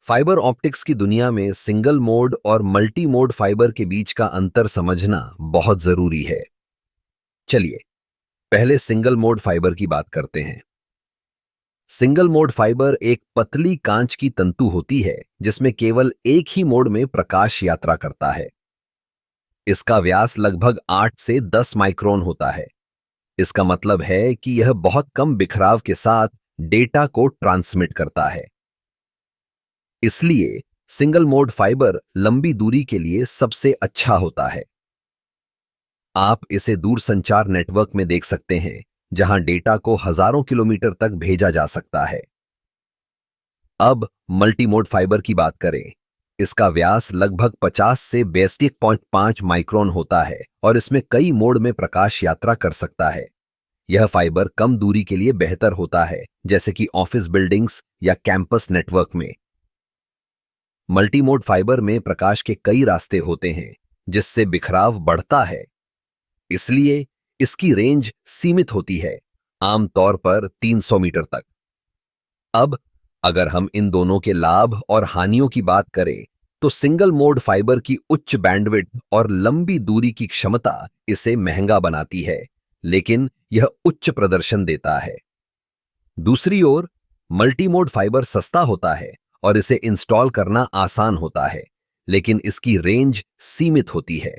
Fibre optics की दुनिया में सिंगल मोड और मल्टी मोड फाइबर के बीच का अंतर समझना बहुत जरूरी है। चलिए पहले सिंगल मोड फाइबर की बात करते हैं। सिंगल मोड फाइबर एक पतली कांच की तंतु होती है जिसमें केवल एक ही मोड में प्रकाश यात्रा करता है। इसका व्यास लगभग 8 से 10 माइक्रोन होता है। इसका मतलब है कि यह बहुत कम बिखराव के साथ डेटा को ट्रांसमिट करता है। इसलिए सिंगल मोड फाइबर लंबी दूरी के लिए सबसे अच्छा होता है। आप इसे दूरसंचार नेटवर्क में देख सकते हैं, जहां डेटा को हजारों किलोमीटर तक भेजा जा सकता है। अब मल्टीमोड फाइबर की बात करें। इसका व्यास लगभग 50 से 62.5 माइक्रोन होता है और इसमें कई मोड में प्रकाश यात्रा कर सकता है। यह फाइबर कम दूरी के लिए बेहतर होता है, जैसे कि ऑफिस बिल्डिंग्स या कैंपस नेटवर्क में। मल्टीमोड फाइबर में प्रकाश के कई रास्ते होते हैं, जिससे बिखराव बढ़ता है। इसलिए इसकी रेंज सीमित होती है, आमतौर पर 300 मीटर तक। अब अगर हम इन दोनों के लाभ और हानियों की बात करें, तो सिंगल मोड फाइबर की उच्च बैंडविड्थ और लंबी दूरी की क्षमता इसे महंगा बनाती है, लेकिन यह उच्च प्रदर्शन देता है। दूसरी ओर मल्टीमोड फाइबर सस्ता होता है और इसे इंस्टॉल करना आसान होता है, लेकिन इसकी रेंज सीमित होती है।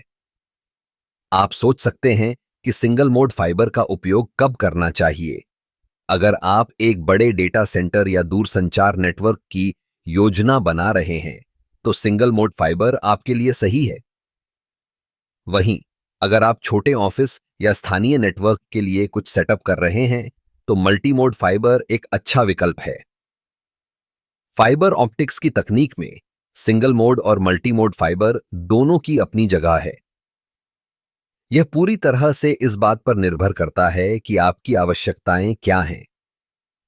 आप सोच सकते हैं कि सिंगल मोड फाइबर का उपयोग कब करना चाहिए। अगर आप एक बड़े डेटा सेंटर या दूरसंचार नेटवर्क की योजना बना रहे हैं, तो सिंगल मोड फाइबर आपके लिए सही है। वहीं अगर आप छोटे ऑफिस या स्थानीय नेटवर्क के लिए कुछ सेटअप कर रहे हैं, तो मल्टी मोड फाइबर एक अच्छा विकल्प है। फाइबर ऑप्टिक्स की तकनीक में सिंगल मोड और मल्टी मोड फाइबर दोनों की अपनी जगह है। यह पूरी तरह से इस बात पर निर्भर करता है कि आपकी आवश्यकताएं क्या हैं।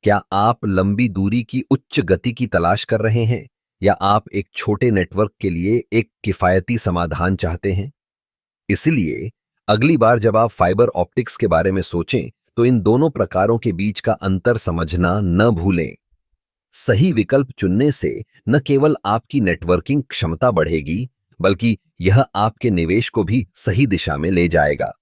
क्या आप लंबी दूरी की उच्च गति की तलाश कर रहे हैं, या आप एक छोटे नेटवर्क के लिए एक किफायती समाधान चाहते हैं? इसलिए अगली बार जब आप फाइबर ऑप्टिक्स के बारे में सोचें, तो इन दोनों प्रकारों के बीच का अंतर समझना न भूलें। सही विकल्प चुनने से न केवल आपकी नेटवर्किंग क्षमता बढ़ेगी, बल्कि यह आपके निवेश को भी सही दिशा में ले जाएगा।